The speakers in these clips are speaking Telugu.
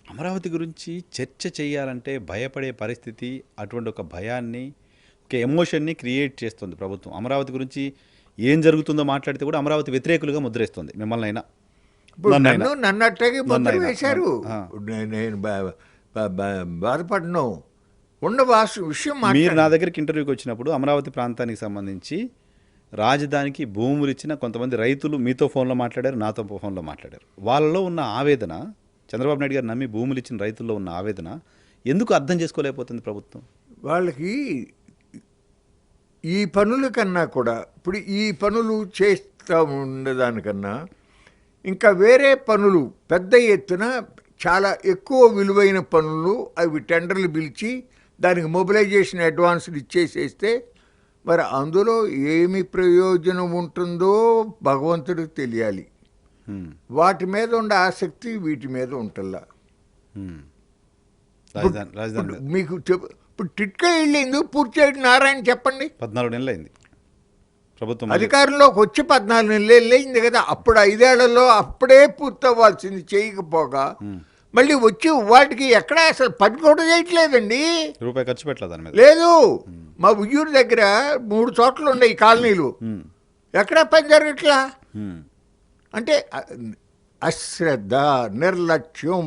అమరావతి గురించి చర్చ చేయాలంటే భయపడే పరిస్థితి, అటువంటి ఒక భయాన్ని, ఒక ఎమోషన్‌ని క్రియేట్ చేస్తుంది ప్రభుత్వం. అమరావతి గురించి ఏం జరుగుతుందో మాట్లాడితే కూడా అమరావతి వ్యతిరేకులుగా ముద్రేస్తుంది మిమ్మల్నైనా, ఇప్పుడు నన్నైనా. నన్ను అట్టాగే ముద్ర నన్నైనా. వేశారు. ఆ! నేను బాధపడను. విషయం మీరు నా మాట్లాడు. దగ్గరికి ఇంటర్వ్యూకి వచ్చినప్పుడు అమరావతి ప్రాంతానికి సంబంధించి రాజధానికి భూములు ఇచ్చిన కొంతమంది రైతులు మీతో ఫోన్లో మాట్లాడారు, నాతో ఫోన్లో మాట్లాడారు. వాళ్ళలో ఉన్న ఆవేదన, చంద్రబాబు నాయుడు గారు నమ్మి భూములు ఇచ్చిన రైతుల్లో ఉన్న ఆవేదన ఎందుకు అర్థం చేసుకోలేకపోతుంది ప్రభుత్వం? వాళ్ళకి ఈ పనుల కన్నా కూడా ఇప్పుడు ఈ పనులు చేస్తూ ఉండేదానికన్నా ఇంకా వేరే పనులు పెద్ద ఎత్తున చాలా ఎక్కువ విలువైన పనులు అవి టెండర్లు పిలిచి దానికి మొబిలైజేషన్ అడ్వాన్స్లు ఇచ్చేసేస్తే మరి అందులో ఏమి ప్రయోజనం ఉంటుందో భగవంతుడికి తెలియాలి. హ్మ్. వాటి మీద ఉండే ఆసక్తి వీటి మీద ఉంటుందా? హ్మ్. రాజధాని మీద మీకు ఇప్పుడు టిట్కా ఇల్లు ఎందుకు పూర్తి చేయడం నారాయణ చెప్పండి. 14 నెలలు అయింది ప్రభుత్వం. అధికారంలోకి వచ్చి 14 నెలలు అయింది కదా. అప్పుడు 5 ఏళ్లలో అప్పుడే పూర్తవ్వాల్సింది చేయకపోగా మళ్ళీ వచ్చి వాటికి ఎక్కడ అసలు పని కూడా చేయట్లేదండి. రూపాయి ఖర్చు పెట్టలేదు దాని మీద. లేదు, మా ఉయ్యూరు దగ్గర 3 చోట్ల ఉన్నాయి ఈ కాలనీలు, ఎక్కడా పని జరగట్లా. హ్మ్. అంటే అశ్రద్ధ, నిర్లక్ష్యం,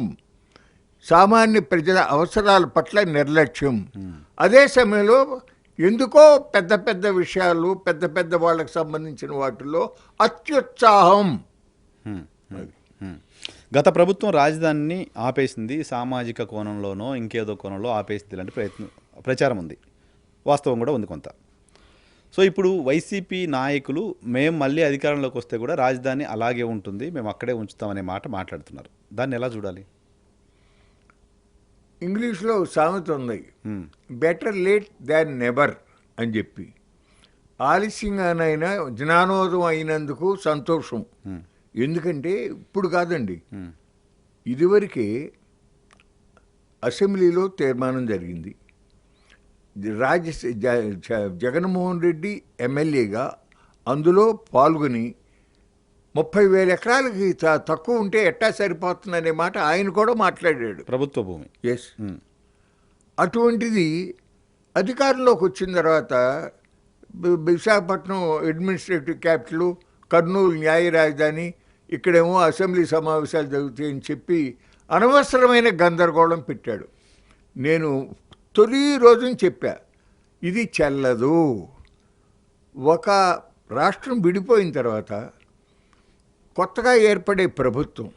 సామాన్య ప్రజల అవసరాల పట్ల నిర్లక్ష్యం. అదే సమయంలో ఎందుకో పెద్ద పెద్ద విషయాలు, పెద్ద పెద్ద వాళ్ళకి సంబంధించిన వాటిల్లో అత్యుత్సాహం. హ్మ్. హ్మ్. గత ప్రభుత్వం రాజధానిని ఆపేసింది, సామాజిక కోణంలోనో ఇంకేదో కోణంలో ఆపేసింది ఇలాంటి ప్రచారం ఉంది, వాస్తవం కూడా ఉంది కొంత. సో ఇప్పుడు వైసీపీ నాయకులు మేము మళ్ళీ అధికారంలోకి వస్తే కూడా రాజధాని అలాగే ఉంటుంది, మేము అక్కడే ఉంచుతామనే మాట మాట్లాడుతున్నారు. దాన్ని ఎలా చూడాలి? ఇంగ్లీష్లో సామెత ఉంది, బెటర్ లేట్ దాన్ నెవర్ అని చెప్పి. ఆలస్యంగానైనా జ్ఞానోదయం అయినందుకు సంతోషం. ఎందుకంటే ఇప్పుడు కాదండి, ఇదివరకే అసెంబ్లీలో తీర్మానం జరిగింది. జగన్మోహన్ రెడ్డి ఎమ్మెల్యేగా అందులో పాల్గొని 30,000 ఎకరాలకి తక్కువ ఉంటే ఎట్టా సరిపోతుందనే మాట ఆయన కూడా మాట్లాడాడు. ప్రభుత్వ భూమి. ఎస్. అటువంటిది అధికారంలోకి వచ్చిన తర్వాత విశాఖపట్నం అడ్మినిస్ట్రేటివ్ క్యాపిటల్, కర్నూలు న్యాయ రాజధాని, ఇక్కడేమో అసెంబ్లీ సమావేశాలు జరుగుతాయని చెప్పి అనవసరమైన గందరగోళం పెట్టాడు. నేను తొలి రోజున చెప్పా, ఇది చెల్లదు. ఒక రాష్ట్రం విడిపోయిన తర్వాత కొత్తగా ఏర్పడే ప్రభుత్వం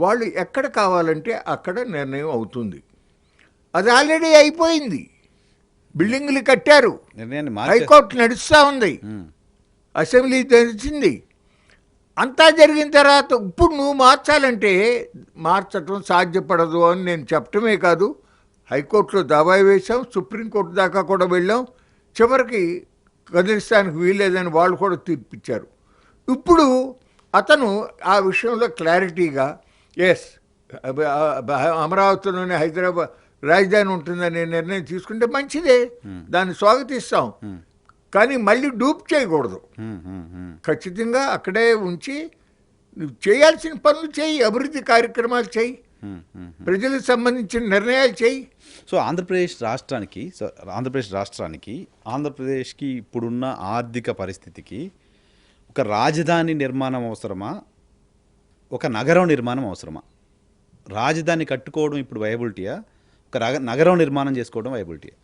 వాళ్ళు ఎక్కడ కావాలంటే అక్కడ నిర్ణయం అవుతుంది. అది ఆల్రెడీ అయిపోయింది. బిల్డింగులు కట్టారు, హైకోర్టు నడుస్తూ ఉంది, అసెంబ్లీ నడిచింది, అంతా జరిగిన తర్వాత ఇప్పుడు నువ్వు మార్చాలంటే మార్చడం సాధ్యపడదు అని నేను చెప్పటమే కాదు, హైకోర్టులో దావా వేశాం, సుప్రీంకోర్టు దాకా కూడా వెళ్ళాం, చివరికి కదిలిస్తానికి వీల్లేదని వాళ్ళు కూడా తీర్పిచ్చారు. ఇప్పుడు అతను ఆ విషయంలో క్లారిటీగా ఎస్ అమరావతిలోనే హైదరాబాద్ రాజధాని ఉంటుందనే నిర్ణయం తీసుకుంటే మంచిదే, దాన్ని స్వాగతిస్తాం. కానీ మళ్ళీ డూప్ చేయకూడదు. ఖచ్చితంగా అక్కడే ఉంచి చేయాల్సిన పనులు చేయి, అభివృద్ధి కార్యక్రమాలు చేయి, ప్రజలకు సంబంధించిన నిర్ణయాలు చేయి. సో ఆంధ్రప్రదేశ్ రాష్ట్రానికి ఆంధ్రప్రదేశ్కి ఇప్పుడున్న ఆర్థిక పరిస్థితికి ఒక రాజధాని నిర్మాణం అవసరమా, ఒక నగరం నిర్మాణం అవసరమా? రాజధాని కట్టుకోవడం ఇప్పుడు వైబిలిటీయా, ఒక నగరం నిర్మాణం చేసుకోవడం వైబిలిటీయా?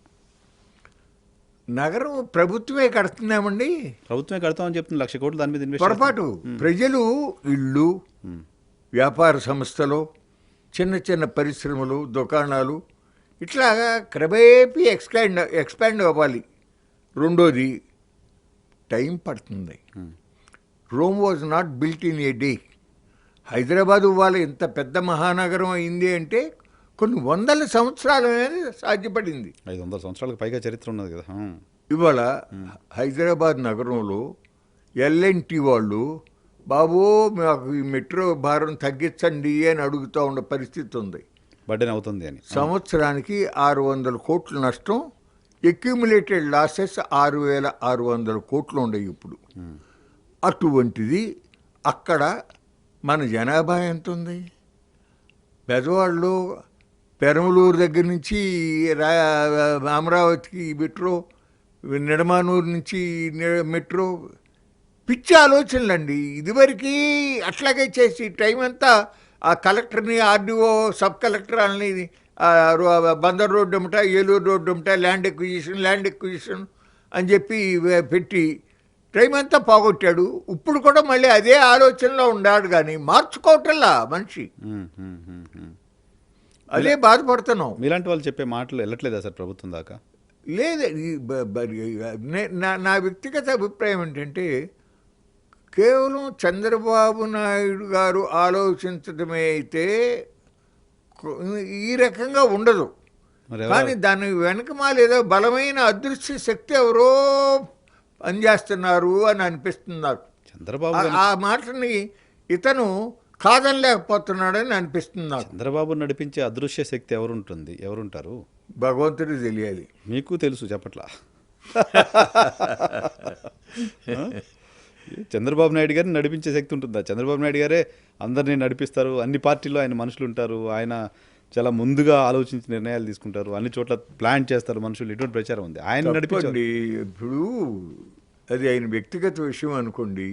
నగరం ప్రభుత్వమే కడుతున్నామండి. ప్రభుత్వమే కడతామని చెప్తుంది, 1,00,000 కోట్లు దాని మీద ఇన్వెస్ట్. పొరపాటు. ప్రజలు ఇళ్ళు, వ్యాపార సంస్థలు, చిన్న చిన్న పరిశ్రమలు, దుకాణాలు ఇట్లా క్రమేపీ ఎక్స్పాండ్ అవ్వాలి. రెండోది టైం పడుతుంది. Rome was not built in a day. Hyderabad వాళ్ళ ఇంత పెద్ద మహానగరం అయింది అంటే కొన్ని వందల సంవత్సరాలు అనేది సాధ్యపడింది. 500 సంవత్సరాలకు పైగా చరిత్ర ఉన్నది కదా. ఇవాళ హైదరాబాద్ నగరంలో ఎల్ఎన్టీ వాళ్ళు బాబు మాకు ఈ మెట్రో భారం తగ్గించండి అని అడుగుతూ ఉన్న పరిస్థితి ఉంది. బర్డెన్ అవుతుంది అని. సంవత్సరానికి 600 కోట్ల నష్టం, అక్యుములేటెడ్ లాసెస్ 6,600 కోట్లు ఉన్నాయి ఇప్పుడు. అటువంటిది అక్కడ మన జనాభా ఎంత ఉంది? బెజవాడలో పెరమలూరు దగ్గర నుంచి అమరావతికి మెట్రో, నిడమానూరు నుంచి మెట్రో, పిచ్చి ఆలోచనలండి. ఇదివరకు అట్లాగే చేసి టైం అంతా ఆ కలెక్టర్ని, ఆర్డీఓ, సబ్ కలెక్టర్ అని బందర్ రోడ్డు అమ్మట, ఏలూరు రోడ్డు అమ్మట, ల్యాండ్ ఎక్విజిషన్ అని చెప్పి పెట్టి టైం అంతా పోగొట్టాడు. ఇప్పుడు కూడా మళ్ళీ అదే ఆలోచనలో ఉన్నాడు, కానీ మార్చుకోవటంలా మనిషి. అదే బాధపడుతున్నాం. మీలాంటి వాళ్ళు చెప్పే మాటలు వెళ్ళట్లేదా సార్ ప్రభుత్వం దాకా? లేదు, నా వ్యక్తిగత అభిప్రాయం ఏంటంటే, కేవలం చంద్రబాబు నాయుడు గారు ఆలోచించడమే అయితే ఈ రకంగా ఉండదు. కానీ దాని వెనకమాల ఏదో బలమైన అదృశ్య శక్తి ఎవరో పనిచేస్తున్నారు అని అనిపిస్తున్నారు. చంద్రబాబు ఆ మాటని ఇతను కాదనలేకపోతున్నాడని అనిపిస్తున్నారు. చంద్రబాబు నడిపించే అదృశ్య శక్తి ఎవరుంటారు? భగవంతుడికి తెలియాలి. మీకు తెలుసు, చెప్పట్లా? చంద్రబాబు నాయుడు గారిని నడిపించే శక్తి ఉంటుందా? చంద్రబాబు నాయుడు గారే అందరినీ నడిపిస్తారు. అన్ని పార్టీల్లో ఆయన మనుషులు ఉంటారు. ఆయన చాలా ముందుగా ఆలోచించి నిర్ణయాలు తీసుకుంటారు. అన్ని చోట్ల ప్లాన్ చేస్తారు మనుషులు. ఇటువంటి ప్రచారం ఉంది. ఆయన నడిపించండి. ఇప్పుడు అది ఆయన వ్యక్తిగత విషయం అనుకోండి.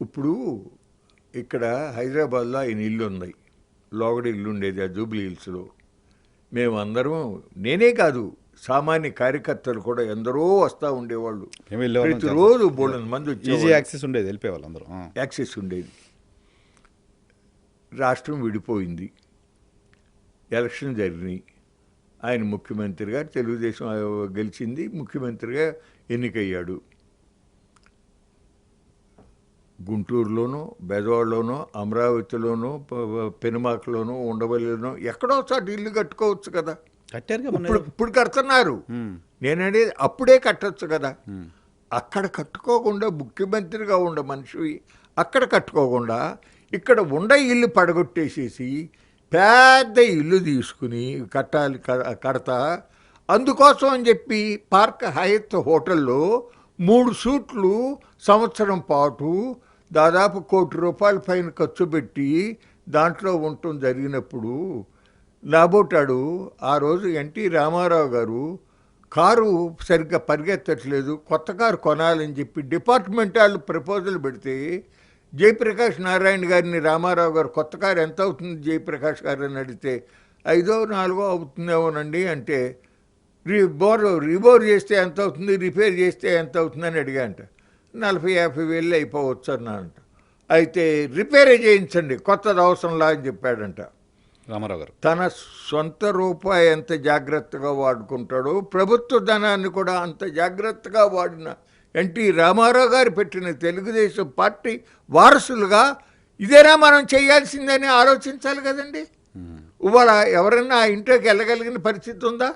ఇప్పుడు ఇక్కడ హైదరాబాద్లో ఆయన ఇల్లు ఉంది, లోగడ ఇల్లు ఉండేది ఆ జూబ్లీ హిల్స్లో. మేమందరం, నేనే కాదు, సామాన్య కార్యకర్తలు కూడా ఎందరో వస్తూ ఉండేవాళ్ళు. ప్రతిరోజు బోల్డెన్ మంది వచ్చి యాక్సెస్ ఉండేది, వెళ్ళిపోయేవాళ్ళు అందరూ. యాక్సెస్ ఉండేది. రాష్ట్రం విడిపోయింది, ఎలక్షన్ జరిగినాయి. ఆయన ముఖ్యమంత్రిగా, తెలుగుదేశం గెలిచింది, ముఖ్యమంత్రిగా ఎన్నికయ్యాడు. గుంటూరులోనూ, బెజవాడలోనూ, అమరావతిలోనూ, పెనుమాకలోనూ, ఉండవల్లిలోనూ ఎక్కడో చోట ఇల్లు కట్టుకోవచ్చు కదా. ఇప్పుడు కడుతున్నారు. నేననేది అప్పుడే కట్టచ్చు కదా. అక్కడ కట్టుకోకుండా, ముఖ్యమంత్రిగా ఉండ మనిషి అక్కడ కట్టుకోకుండా ఇక్కడ ఉండ ఇల్లు పడగొట్టేసేసి పెద్ద ఇల్లు తీసుకుని కట్టాలి, కడతా. అందుకోసం అని చెప్పి పార్క్ హయత్ హోటల్లో 3 సూట్లు సంవత్సరం పాటు దాదాపు ₹1 కోటి పైన ఖర్చు పెట్టి దాంట్లో ఉండటం జరిగినప్పుడు నాబోటాడు ఆ రోజు ఎన్టీ రామారావు గారు కారు సరిగ్గా పరిగెత్తట్లేదు, కొత్త కారు కొనాలని చెప్పి డిపార్ట్మెంట్ వాళ్ళు ప్రపోజల్ పెడితే జయప్రకాష్ నారాయణ గారిని రామారావు గారు కొత్త కారు ఎంత అవుతుంది జయప్రకాష్ గారు అని అడిగితే 5,000-4,000 అవుతుందేమోనండి అంటే, రీబోర్ చేస్తే ఎంత అవుతుంది, రిపేర్ చేస్తే ఎంత అవుతుందని అడిగాంట. 40,000-50,000 వేలు అయిపోవచ్చు అన్నానంట. అయితే రిపేరే చేయించండి, కొత్తది అవసరంలా అని చెప్పాడంట రామారావు గారు. తన సొంత రూపాయి ఎంత జాగ్రత్తగా వాడుకుంటాడో ప్రభుత్వ ధనాన్ని కూడా అంత జాగ్రత్తగా వాడిన ఎన్టీ రామారావు గారు పెట్టిన తెలుగుదేశం పార్టీ వారసులుగా ఇదేనా మనం చేయాల్సిందని ఆలోచించాలి కదండి. ఇవాళ ఎవరన్నా ఆ ఇంట్లోకి వెళ్ళగలిగిన పరిస్థితి ఉందా?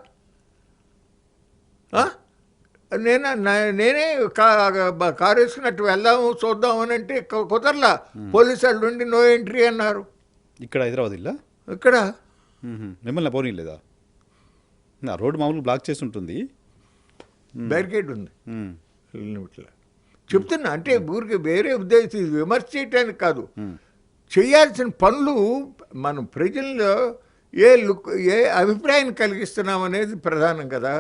నేనే కారు వేసుకున్నట్టు వెళ్దాము చూద్దామని అంటే కుదరలా. పోలీసు వాళ్ళు ఉండి నో ఎంట్రీ అన్నారు. ఇక్కడ హైదరాబాద్ ఇల్లా? ఇక్కడ మిమ్మల్ని పోనీ లేదా? రోడ్డు మామూలు బ్లాక్ చేసి ఉంటుంది, బ్యారికేడ్ ఉంది. చెప్తున్నా అంటే ఊరికి వేరే ఉద్దేశం, విమర్శ చేయటానికి కాదు, చేయాల్సిన పనులు మనం ప్రజల్లో ఏ అభిప్రాయం కలిగిస్తున్నాం అనేది ప్రధానం కదా.